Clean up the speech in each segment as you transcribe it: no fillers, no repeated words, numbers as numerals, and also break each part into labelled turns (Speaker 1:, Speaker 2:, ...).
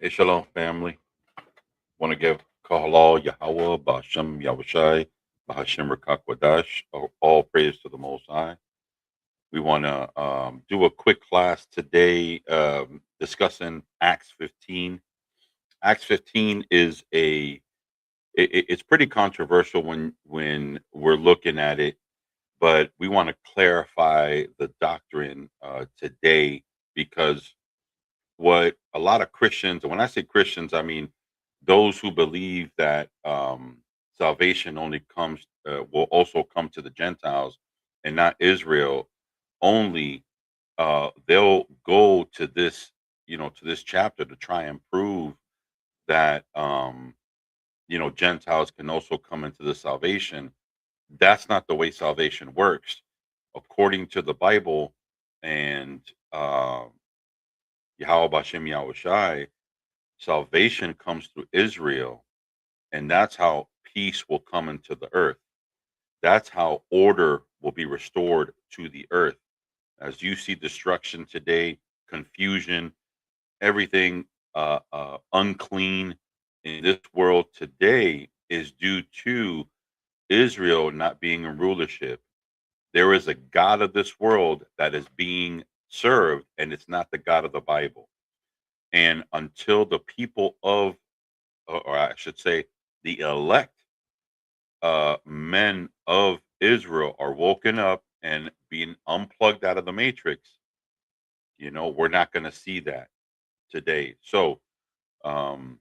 Speaker 1: Hey, Shalom family. Want to give Kahalal Yahweh, Bashem Yahushai, Bahashem Rakakwadash, all praise to the Most High. We want to do a quick class today discussing Acts 15. Acts 15 is it's pretty controversial when we're looking at it, but we want to clarify the doctrine today because what a lot of Christians, and when I say Christians, I mean those who believe that salvation only comes will also come to the Gentiles and not Israel only. They'll go to this, to this chapter to try and prove that Gentiles can also come into the salvation. That's not the way salvation works, according to the Bible and Yahweh Bashem Yahushai. Salvation comes through Israel, and that's how peace will come into the earth. That's how order will be restored to the earth. As you see destruction today, confusion, everything unclean in this world today is due to Israel not being in rulership. There is a God of this world that is being served, and it's not the God of the Bible. And until the people of, or I should say, the elect men of Israel are woken up and being unplugged out of the matrix, we're not going to see that today. So, um,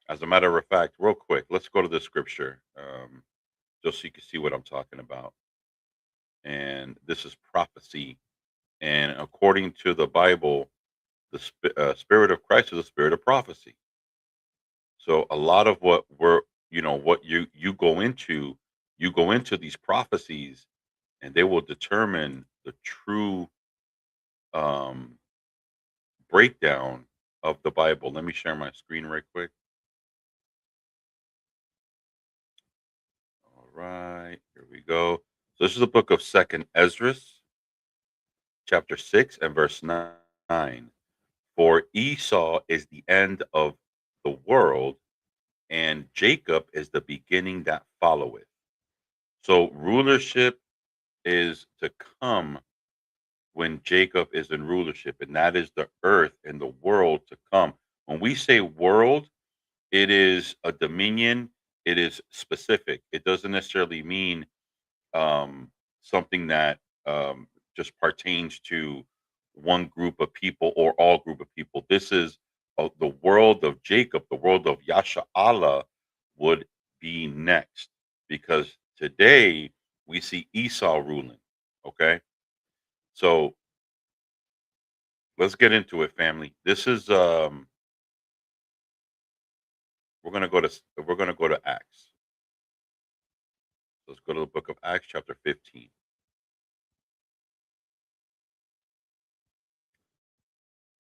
Speaker 1: as a matter of fact, real quick, let's go to the scripture just so you can see what I'm talking about. And this is prophecy. And according to the Bible, the spirit of Christ is the spirit of prophecy. So a lot of what we're, what you go into these prophecies, and they will determine the true um, breakdown of the Bible. Let me share my screen right quick. All right, here we go. So this is the book of Second Ezra, chapter 6 and verse 9. For Esau is the end of the world, and Jacob is the beginning that followeth. So rulership is to come when Jacob is in rulership, and that is the earth and the world to come. When we say world, it is a dominion, it is specific. It doesn't necessarily mean something that just pertains to one group of people or all group of people. This is the world of Jacob, the world of Yasha Allah would be next because today we see Esau ruling. Okay, so let's get into it, family. This is we're gonna go to Acts. Let's go to the book of Acts, chapter 15.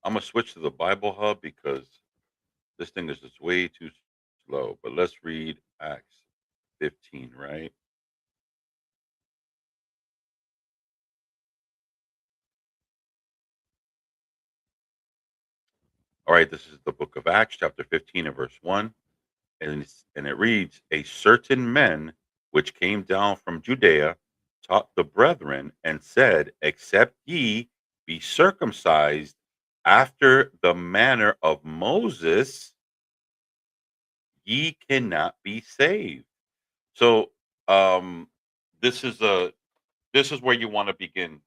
Speaker 1: I'm gonna switch to the Bible Hub because this thing is just way too slow. But let's read Acts 15, right? All right, this is the book of Acts, chapter 15, and verse 1. And it reads, A certain men which came down from Judea taught the brethren and said, Except ye be circumcised after the manner of Moses, ye cannot be saved. So um this is a this is where you want to begin.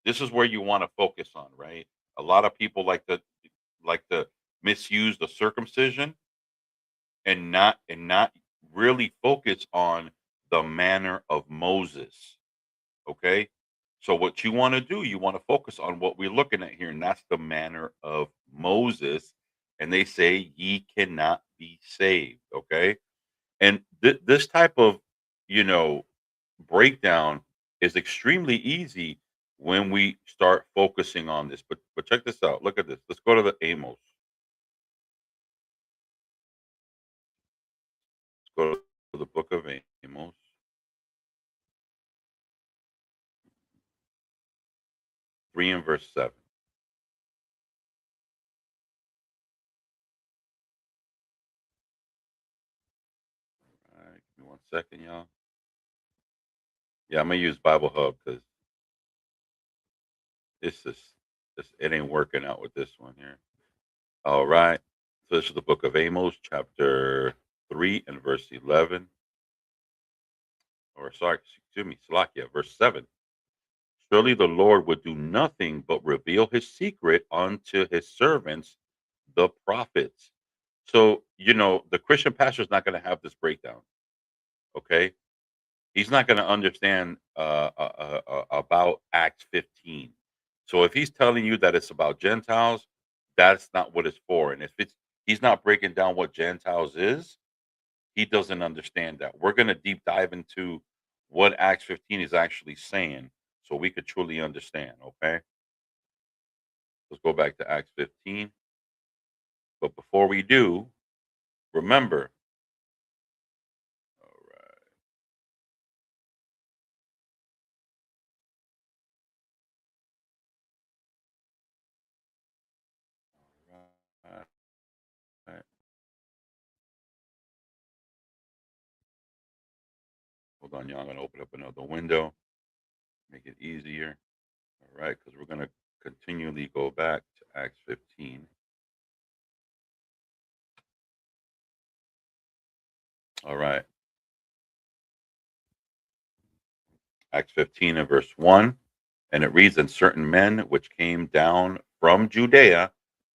Speaker 1: This is where you want to focus on, right? A lot of people like to misuse the circumcision and not really focus on the manner of Moses. Okay? So what you want to do, you want to focus on what we're looking at here, and that's the manner of Moses. And they say ye cannot be saved. Okay. And this type of, you know, breakdown is extremely easy when we start focusing on this. But check this out. Look at this. Let's go to the Amos. Let's go to the book of Amos, 3 and verse 7. 1 second, y'all. Yeah, I'm gonna use Bible Hub because it's just it ain't working out with this one here. All right. So this is the book of Amos, chapter 3 and verse 11. Or sorry, excuse me, Salakia, verse 7. Surely the Lord would do nothing but reveal his secret unto his servants, the prophets. So, the Christian pastor is not going to have this breakdown. Okay. He's not going to understand about Acts 15. So if he's telling you that it's about Gentiles, that's not what it's for. And if he's not breaking down what Gentiles is, he doesn't understand that. We're going to deep dive into what Acts 15 is actually saying so we could truly understand. Okay. Let's go back to Acts 15. But before we do, remember, all right, all right. Hold on, y'all. I'm going to open up another window, make it easier. All right, because we're going to continually go back to Acts 15. All right, Acts 15 and verse 1. And it reads, and certain men which came down from Judea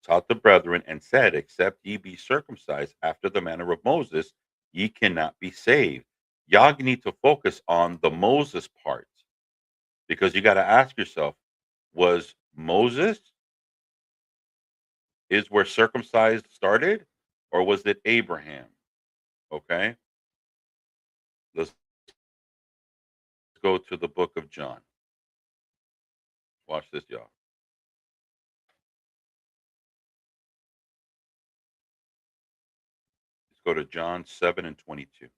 Speaker 1: taught the brethren and said, except ye be circumcised after the manner of Moses, ye cannot be saved. Y'all need to focus on the Moses part because you got to ask yourself, was Moses is where circumcised started or was it Abraham? Okay, let's go to the book of John. Watch this, y'all. Let's go to John 7 and 22. This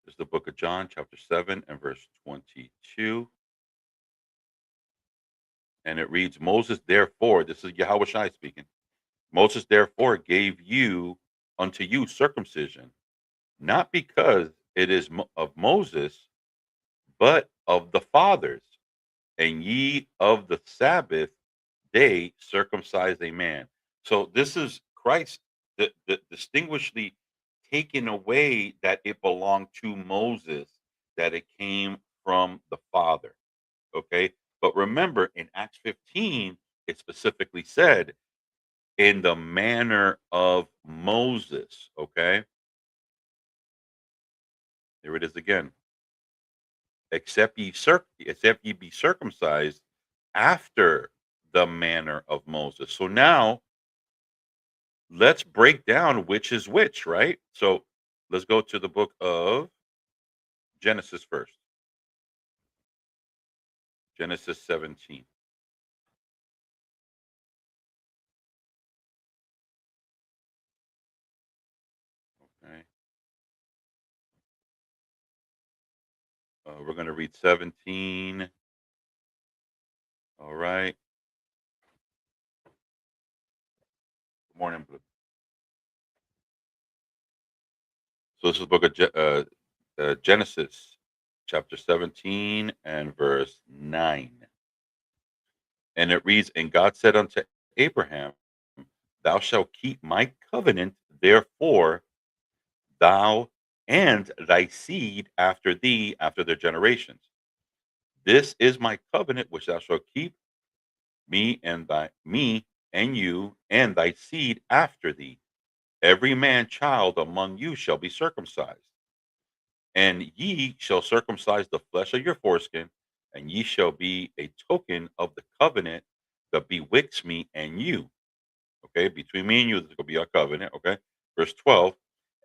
Speaker 1: is the book of John, chapter 7 and verse 22. And it reads, Moses, therefore, this is Yahweh Shai speaking. Moses, therefore, gave you unto you circumcision, not because it is of Moses, but of the fathers. And ye of the Sabbath day circumcise a man. So this is Christ distinguishedly taking away that it belonged to Moses, that it came from the Father. Okay. But remember in Acts 15, it specifically said in the manner of Moses. Okay. Here it is again. Except ye be circumcised after the manner of Moses. So now let's break down which is which, right? So let's go to the book of Genesis first. Genesis 17. Okay. We're going to read 17. All right. Good morning, Blue. So this is the book of Genesis, chapter 17 and verse 9. And it reads, and God said unto Abraham, thou shalt keep my covenant, therefore thou and thy seed after thee, after their generations. This is my covenant which thou shalt keep, me and you and thy seed after thee. Every man child among you shall be circumcised, and ye shall circumcise the flesh of your foreskin, and ye shall be a token of the covenant that betwixt me and you. Okay, between me and you, this will be our covenant. Okay, verse 12.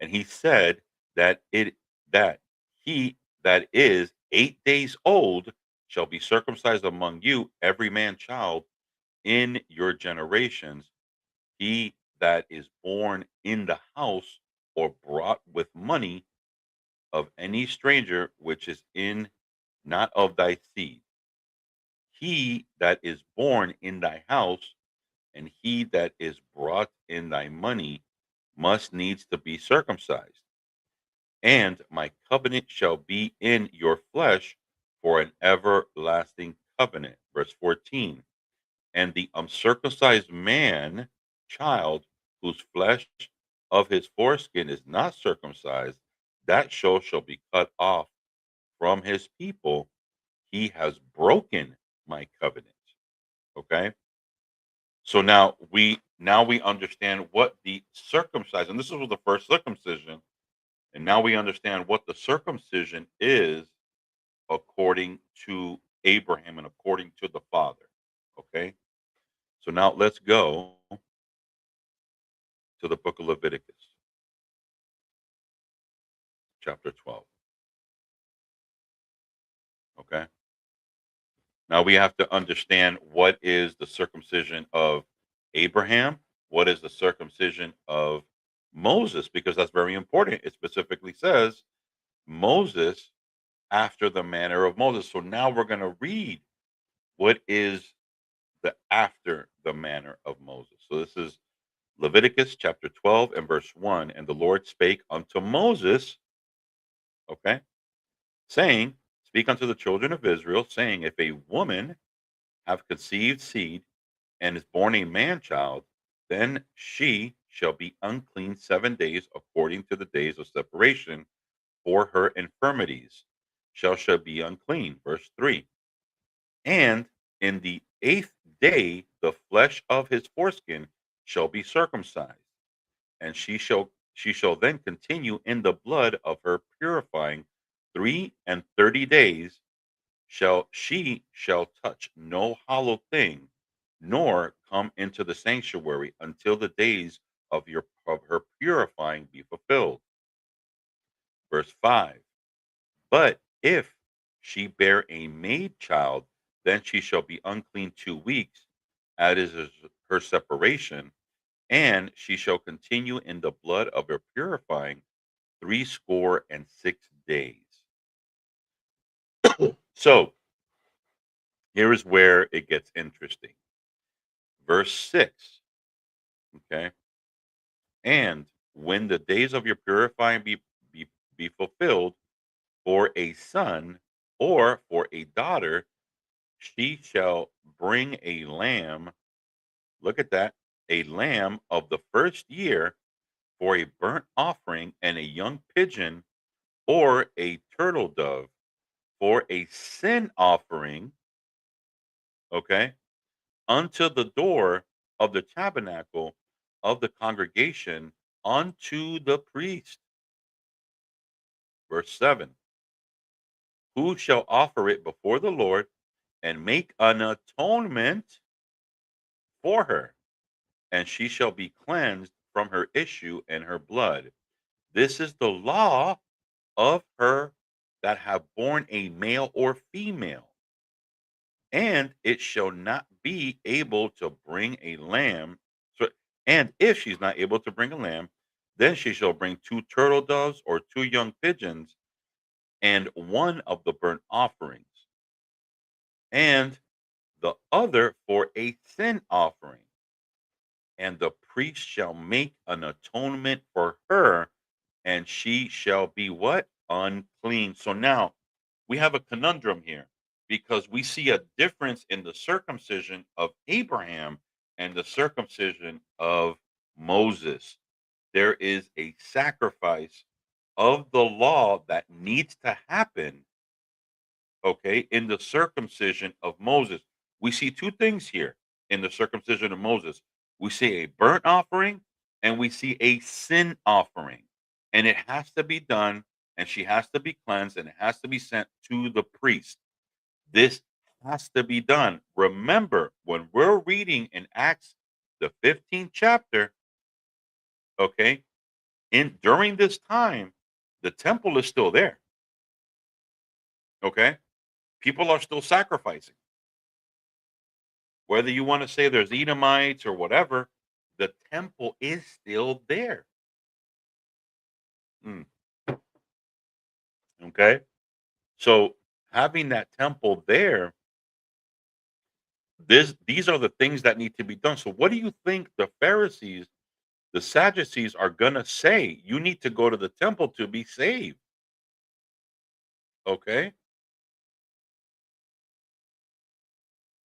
Speaker 1: And he said that he that is 8 days old shall be circumcised among you, every man child in your generations. He that is born in the house or brought with money of any stranger which is in not of thy seed. He that is born in thy house and he that is brought in thy money must needs to be circumcised. And my covenant shall be in your flesh for an everlasting covenant. Verse 14. And the uncircumcised man, child, whose flesh of his foreskin is not circumcised, that shall be cut off from his people. He has broken my covenant. Okay. So now we understand what the circumcision, and this was the first circumcision, and now we understand what the circumcision is according to Abraham and according to the Father. Okay. So now let's go to the book of Leviticus, chapter 12. Okay. Now we have to understand what is the circumcision of Abraham, what is the circumcision of Moses, because that's very important. It specifically says Moses after the manner of Moses. So now we're going to read what is the after the manner of Moses. So this is Leviticus chapter 12 and verse 1. And the Lord spake unto Moses, okay, saying, Speak unto the children of Israel, saying, If a woman have conceived seed and is born a man child, then she shall be unclean 7 days according to the days of separation for her infirmities. Shall be unclean. Verse 3. And in the 8th day the flesh of his foreskin shall be circumcised, and she shall then continue in the blood of her purifying 3 and 30 days. Shall touch no hollow thing, nor come into the sanctuary until the days of her purifying be fulfilled. Verse 5. But if she bear a maid child, then she shall be unclean 2 weeks, as is her separation, and she shall continue in the blood of her purifying 60 days. So here is where it gets interesting. Verse 6. Okay. And when the days of your purifying be, be fulfilled for a son or for a daughter, she shall bring a lamb. Look at that. A lamb of the first year for a burnt offering, and a young pigeon or a turtle dove for a sin offering. Okay. Unto the door of the tabernacle of the congregation unto the priest. Verse 7. Who shall offer it before the Lord and make an atonement for her, and she shall be cleansed from her issue and her blood. This is the law of her that have borne a male or female. And it shall not be able to bring a lamb. So, and if she's not able to bring a lamb, then she shall bring 2 turtle doves or 2 young pigeons, and one of the burnt offerings, and the other for a sin offering. And the priest shall make an atonement for her, and she shall be what? Unclean. So now we have a conundrum here, because we see a difference in the circumcision of Abraham and the circumcision of Moses. There is a sacrifice of the law that needs to happen, okay, in the circumcision of Moses. We see two things here in the circumcision of Moses. We see a burnt offering and we see a sin offering. And it has to be done, and she has to be cleansed, and it has to be sent to the priest. This has to be done. Remember, when we're reading in Acts, the 15th chapter, okay, in during this time, the temple is still there. Okay. People are still sacrificing. Whether you want to say there's Edomites or whatever, the temple is still there. Mm, okay. So having that temple there, these are the things that need to be done. So what do you think the Pharisees, the Sadducees are gonna say? You need to go to the temple to be saved. Okay.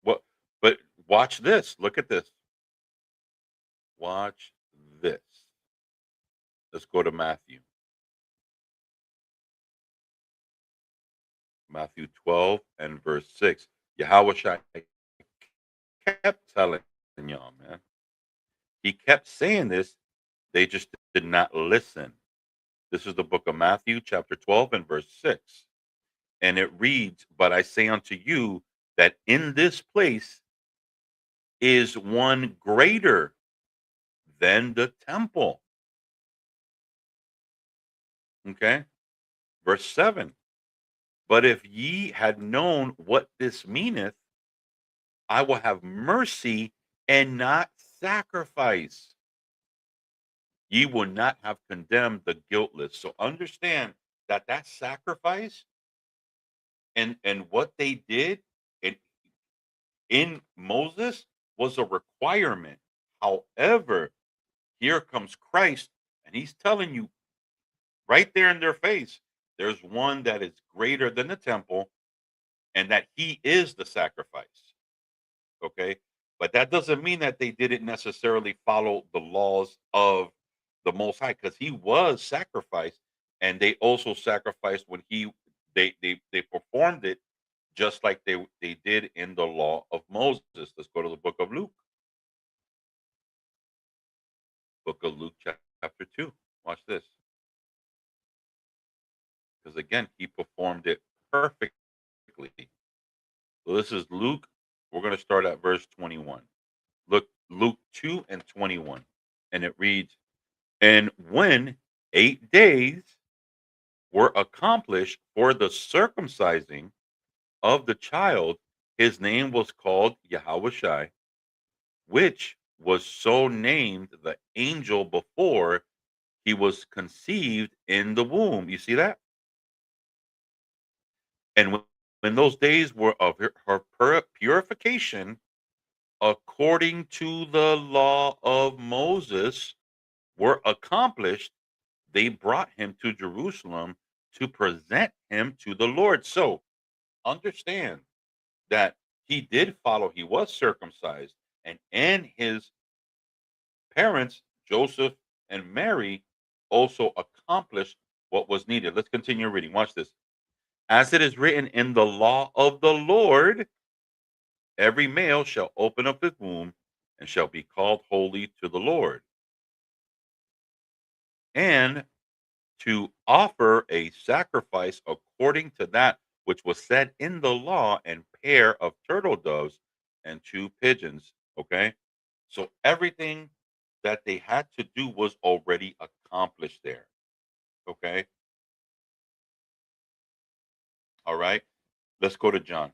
Speaker 1: What but watch this. Look at this. Watch this. Let's go to Matthew. Matthew 12 and verse 6. Yahweh kept telling y'all, man. He kept saying this. They just did not listen. This is the book of Matthew, chapter 12 and verse 6. And it reads, "But I say unto you that in this place is one greater than the temple." Okay. Verse 7. "But if ye had known what this meaneth, I will have mercy and not sacrifice. Ye will not have condemned the guiltless." So understand that that sacrifice and what they did in, in Moses was a requirement. However, here comes Christ, and he's telling you right there in their face, there's one that is greater than the temple, and that he is the sacrifice. Okay. But that doesn't mean that they didn't necessarily follow the laws of the Most High, because he was sacrificed, and they also sacrificed when they performed it just like they did in the law of Moses. Let's go to the book of Luke. Book of Luke, chapter 2. Watch this. Because again, he performed it perfectly. So this is Luke. We're going to start at verse 21. Look, Luke 2 and 21. And it reads, "And when 8 days were accomplished for the circumcising of the child, his name was called Yahushai, which was so named the angel before he was conceived in the womb." You see that? And when those days were of her purification, according to the law of Moses, were accomplished, they brought him to Jerusalem to present him to the Lord. So understand that he did follow, he was circumcised, and his parents, Joseph and Mary, also accomplished what was needed. Let's continue reading. Watch this. "As it is written in the law of the Lord, every male shall open up his womb and shall be called holy to the Lord. And to offer a sacrifice according to that which was said in the law, and pair of turtle doves and two pigeons." Okay. So everything that they had to do was already accomplished there. Okay. All right. Let's go to John.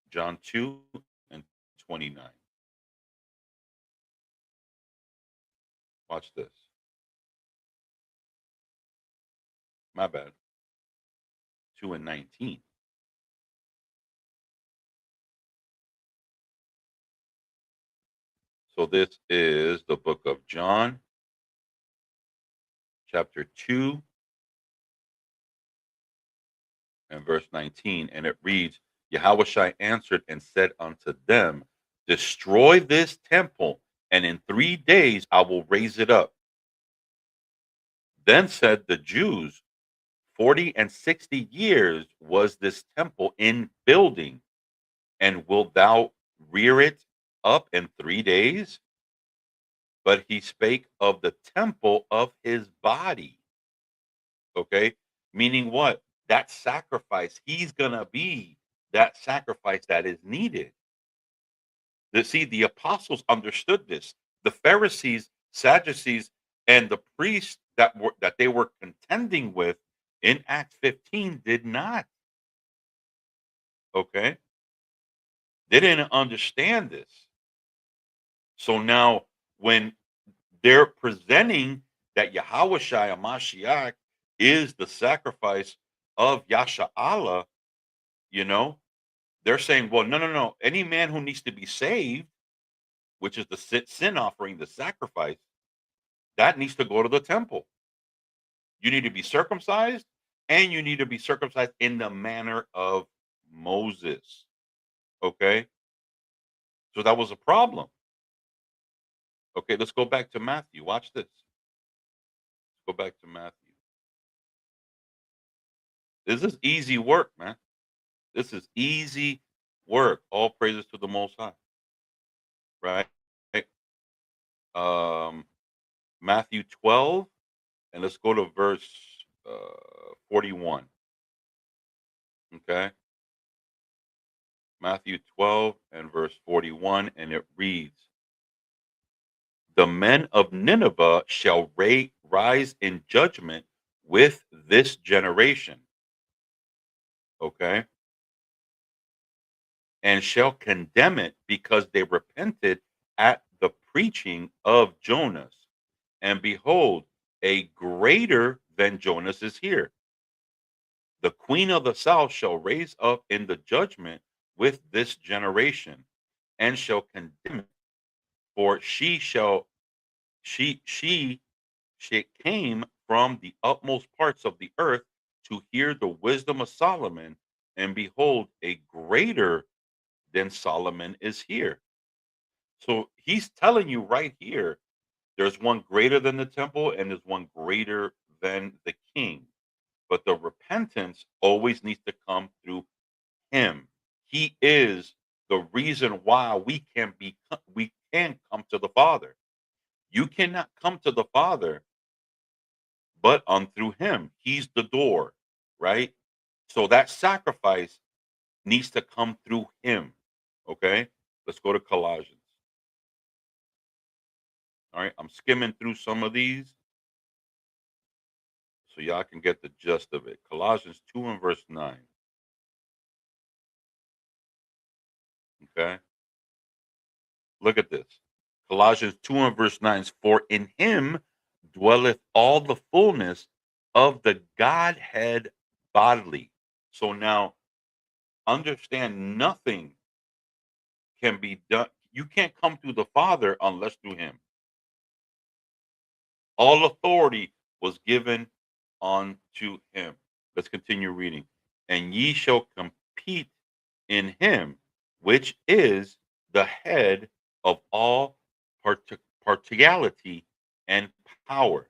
Speaker 1: John 2 and 29. Watch this. My bad. 2 and 19. So this is the book of John, chapter 2 and verse 19. And it reads, "Yahushua answered and said unto them, Destroy this temple, and in 3 days I will raise it up." Then said the Jews, 40 and 60 years was this temple in building, and wilt thou rear it up in 3 days? But he spake of the temple of his body. Okay. Meaning what? That sacrifice, he's going to be that sacrifice that is needed. See, the apostles understood this. The Pharisees, Sadducees, and the priests that they were contending with in Acts 15 did not. Okay. They didn't understand this. So now when they're presenting that Yahweh Shai Mashiach is the sacrifice of Yasha Allah, You know, they're saying, well, no, no, no. Any man who needs to be saved, which is the sin offering, the sacrifice, that needs to go to the temple. You need to be circumcised, and you need to be circumcised in the manner of Moses. Okay. So that was a problem. Okay. Let's go back to Matthew. Watch this. Go back to Matthew. This is easy work, man. This is easy work. All praises to the Most High, right? Um, Matthew 12, and let's go to verse 41. Okay. Matthew 12 and verse 41, and it reads, the men of Nineveh shall rise in judgment with this generation. Okay. And shall condemn it because they repented at the preaching of Jonas. And behold, a greater than Jonas is here. The queen of the south shall raise up in the judgment with this generation, and shall condemn it, for she came from the utmost parts of the earth to hear the wisdom of Solomon, and behold, a greater than Solomon is here. So he's telling you right here, there's one greater than the temple, and there's one greater than the king. But the repentance always needs to come through him. He is the reason why we can come to the Father. You cannot come to the Father but on through him. He's the door, right? So that sacrifice needs to come through him. Okay? Let's go to Colossians. All right, I'm skimming through some of these so y'all can get the gist of it. Colossians 2 and verse 9. Okay? Look at this. Colossians 2 and verse 9. For in him dwelleth all the fullness of the Godhead bodily. So now understand, nothing can be done. You can't come through the Father unless through him. All authority was given unto him. Let's continue reading. And ye shall compete in him, which is the head of all partiality and power,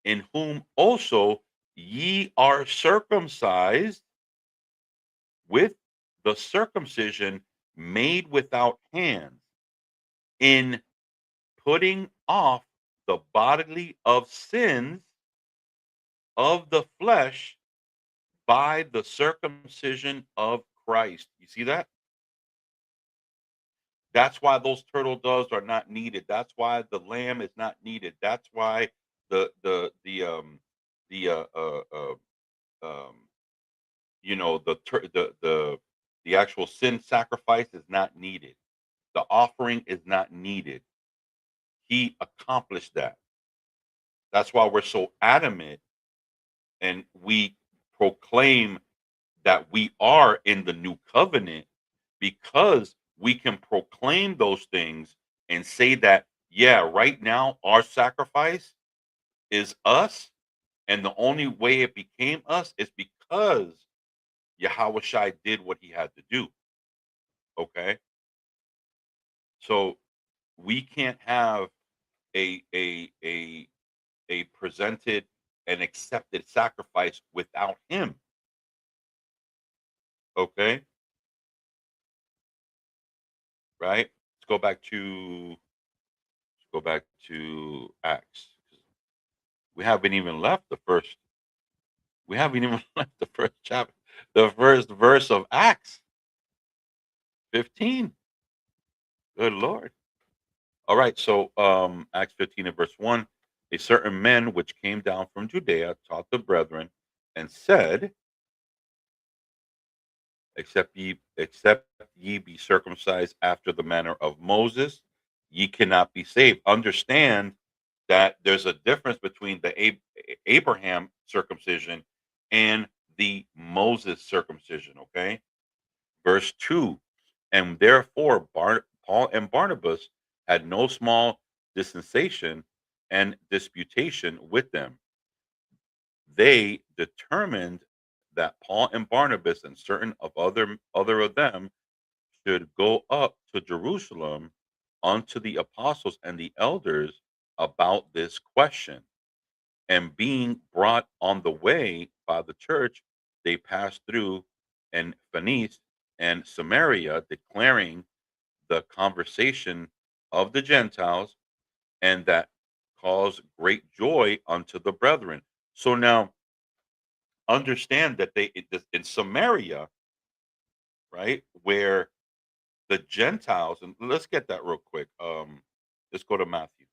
Speaker 1: in whom also ye are circumcised with the circumcision made without hands, in putting off the bodily of sins of the flesh by the circumcision of Christ. You see that? That's why those turtle doves are not needed. That's why the lamb is not needed. That's why the um the actual sin sacrifice is not needed. The offering is not needed. He accomplished that. That's why we're so adamant, and we proclaim that we are in the new covenant, because we can proclaim those things and say that, yeah, right now our sacrifice is us, and the only way it became us is because Yahweh Shai did what he had to do. Okay. So we can't have a presented and accepted sacrifice without him. Okay. Right. Let's go back to Acts. We haven't even left the first. We haven't even left the first chapter, the first verse of Acts 15. Good Lord. All right. So Acts 15 and verse 1. A certain man which came down from Judea taught the brethren and said, except ye be circumcised after the manner of Moses, ye cannot be saved. Understand that there's a difference between the Abraham circumcision and the Moses circumcision. Okay, Verse 2, and therefore Paul and Barnabas had no small dispensation and disputation with them. They determined that Paul and Barnabas and certain of other of them should go up to Jerusalem unto the apostles and the elders about this question. And being brought on the way by the church, they passed through and Phoenice and Samaria, declaring the conversation of the Gentiles, and that caused great joy unto the brethren. So now understand that in Samaria, right, where the Gentiles, and let's get that real quick. Let's go to Matthew.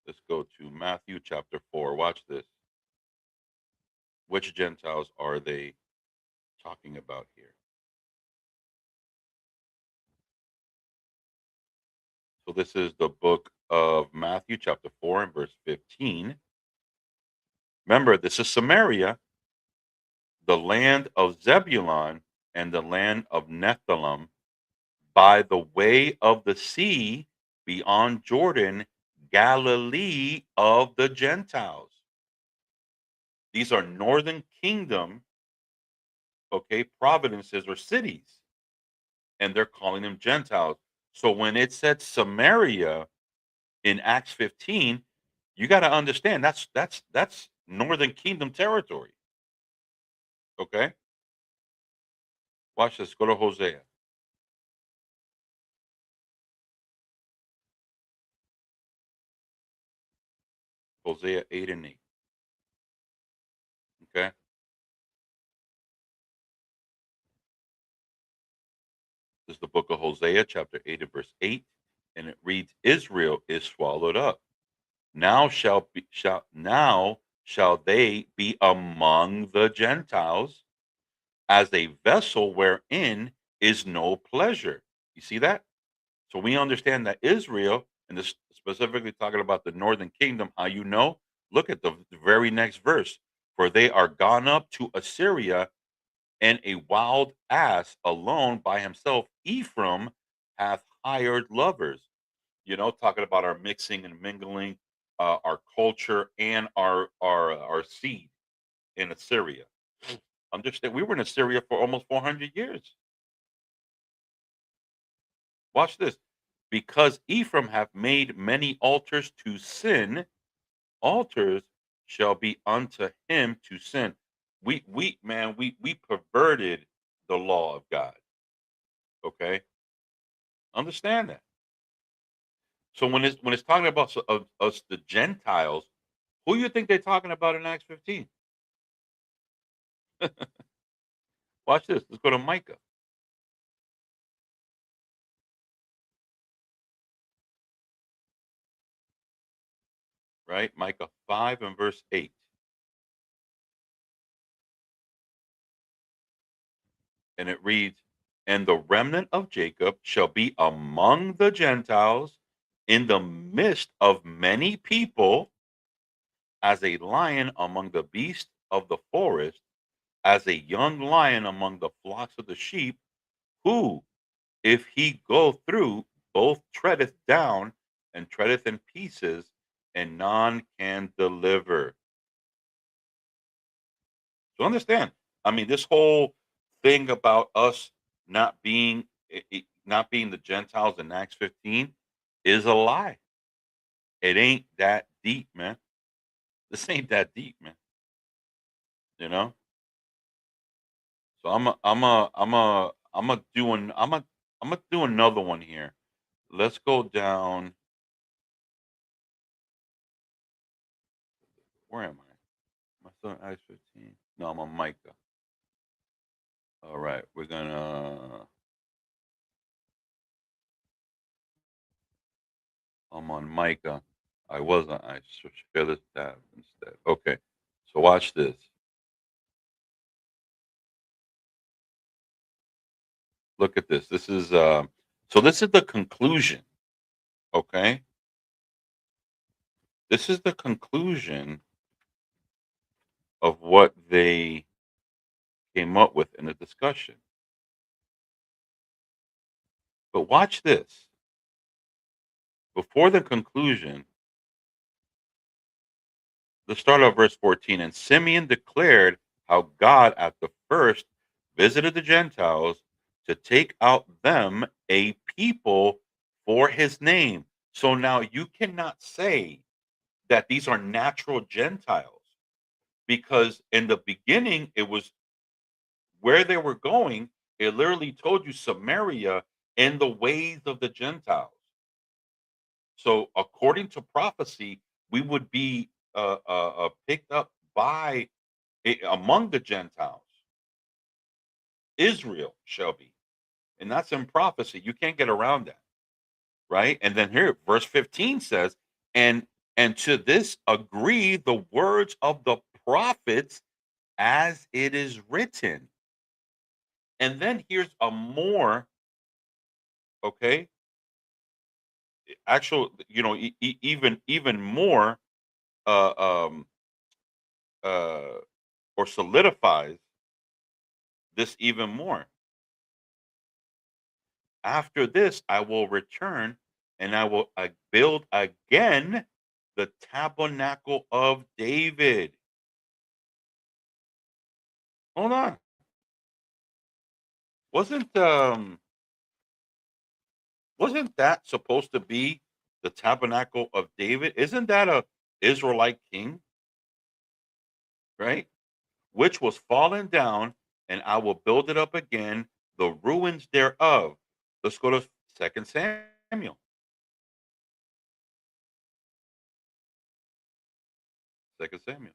Speaker 1: Let's go to Matthew chapter 4. Watch this. Which Gentiles are they talking about here? So this is the book of Matthew chapter 4 and verse 15. Remember, this is Samaria, the land of Zebulun and the land of Nephthalim, by the way of the sea beyond Jordan, Galilee of the Gentiles. These are northern kingdom, okay, provinces or cities, and they're calling them Gentiles. So when it said Samaria in Acts 15, you got to understand that's northern kingdom territory. Okay? Watch this. Go to Hosea. Hosea 8 and 8. Okay? This is the book of Hosea, chapter 8 and verse 8. And it reads, Israel is swallowed up. Now shall they be among the Gentiles as a vessel wherein is no pleasure. You see that? So we understand that Israel, and this specifically talking about the northern kingdom, how you know? Look at the very next verse. For they are gone up to Assyria, and a wild ass alone by himself, Ephraim, hath hired lovers. You know, talking about our mixing and mingling, our culture and our seed in Assyria. Understand, we were in Assyria for almost 400 years. Watch this. Because Ephraim hath made many altars to sin, altars shall be unto him to sin. We perverted the law of God. Okay, understand that. So when it's talking about us the Gentiles, who you think they're talking about in Acts 15? Watch this. Let's go to Micah. Right, Micah 5 and verse 8. And it reads, and the remnant of Jacob shall be among the Gentiles in the midst of many people, as a lion among the beasts of the forest, as a young lion among the flocks of the sheep, who, if he go through, both treadeth down and treadeth in pieces, and none can deliver. So understand, I mean, this whole thing about us not being the Gentiles in Acts 15 is a lie. It ain't that deep, man. This ain't that deep, man. You know. So I'm gonna do another one here. Let's go down. Where am I? Am I still in Acts 15? No, I'm on Micah. All right, we're gonna. I'm on Micah. I wasn't. I should share this tab instead. Okay, so watch this. Look at this. This is so this is the conclusion. Okay, this is the conclusion of what they came up with in a discussion. But watch this. Before the conclusion, the start of verse 14, and Simeon declared how God at the first visited the Gentiles to take out them a people for his name. So now you cannot say that these are natural Gentiles, because in the beginning it was where they were going. It literally told you Samaria in the ways of the Gentiles. So according to prophecy, we would be picked up by among the Gentiles. Israel shall be, and that's in prophecy. You can't get around that, right? And then here, verse 15 says, and to this agree the words of the prophets as it is written. And then here's a more, okay, actual, even more, uh, um, uh, or solidifies this even more. After this, I will return and I will build again the tabernacle of David. Hold on. Wasn't wasn't that supposed to be the tabernacle of David? Isn't that a Israelite king, right? Which was fallen down, and I will build it up again, the ruins thereof. Let's go to Second Samuel. Second Samuel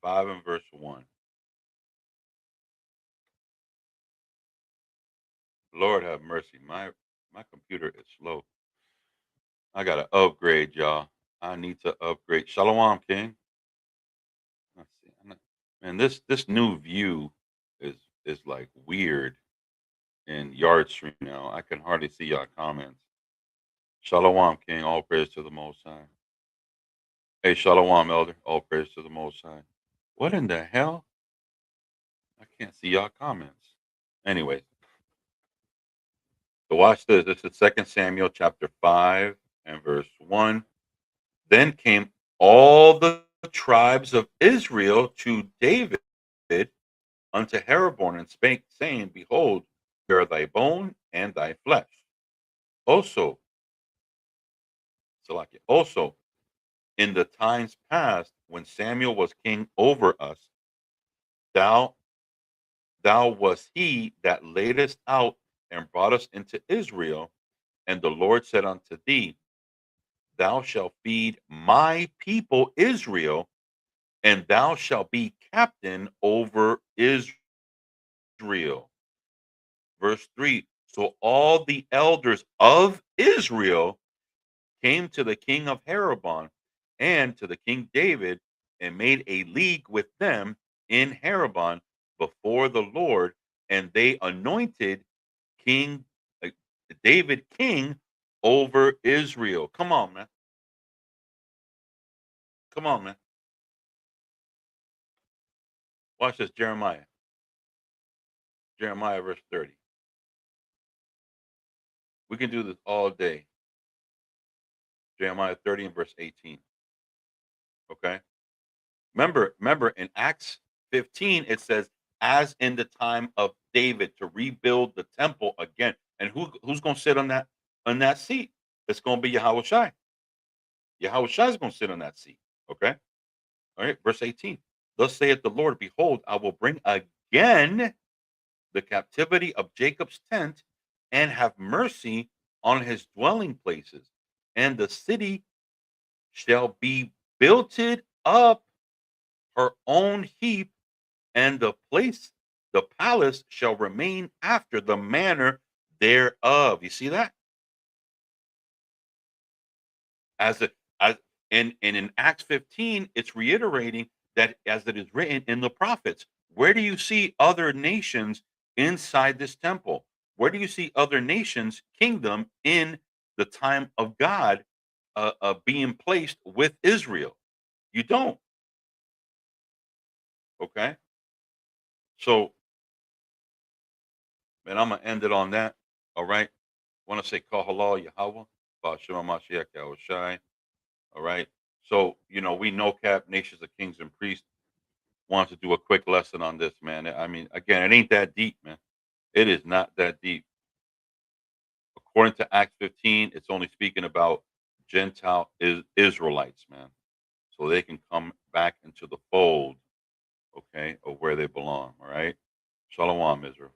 Speaker 1: 5 and verse 1. Lord have mercy. My computer is slow. I gotta upgrade, y'all. I need to upgrade. Shalom, King. Let's see. Man, this new view is like weird in Yard Stream now. I can hardly see y'all comments. Shalom, King. All praise to the Most High. Hey, Shalom, Elder. All praise to the Most High. What in the hell? I can't see y'all comments. Anyways, so watch this. This is Second Samuel chapter 5 and verse 1. Then came all the tribes of Israel to David unto Jeroboam and spake, saying, Behold, here are thy bone and thy flesh. Also, Salakia, also in the times past, when Samuel was king over us, thou wast he that laidest out and brought us into Israel. And the Lord said unto thee, Thou shalt feed my people Israel, and thou shalt be captain over Israel. Verse 3. So all the elders of Israel came to the king of Jeroboam and to the king David and made a league with them in Jeroboam before the Lord, and they anointed King uh, David king over Israel. Come on, man. Come on, man. Watch this, Jeremiah. Jeremiah verse 30. We can do this all day. Jeremiah 30 and verse 18. Okay. Remember in Acts 15, it says, as in the time of David to rebuild the temple again. And who's gonna sit on that seat? It's gonna be Yahweh Shai. Yahweh Shai is gonna sit on that seat. Okay. All right, verse 18. Thus saith the Lord, behold, I will bring again the captivity of Jacob's tent and have mercy on his dwelling places, and the city shall be builded up her own heap, and the palace shall remain after the manner thereof. You see that? As it as and in Acts 15, it's reiterating that as it is written in the prophets. Where do you see other nations inside this temple? Where do you see other nations' kingdom in the time of God being placed with Israel? You don't. Okay. So, man, I'm gonna end it on that. All right. Want to say Kahala Yahweh, Ba'Shem Mashiach Yahushai. All right. So, we know Cap, Nations of Kings and Priests, want to do a quick lesson on this, man. I mean, again, it ain't that deep, man. It is not that deep. According to Acts 15, it's only speaking about Gentile Israelites, man. So they can come back into the fold, okay, of where they belong. All right. Shalom, Israel.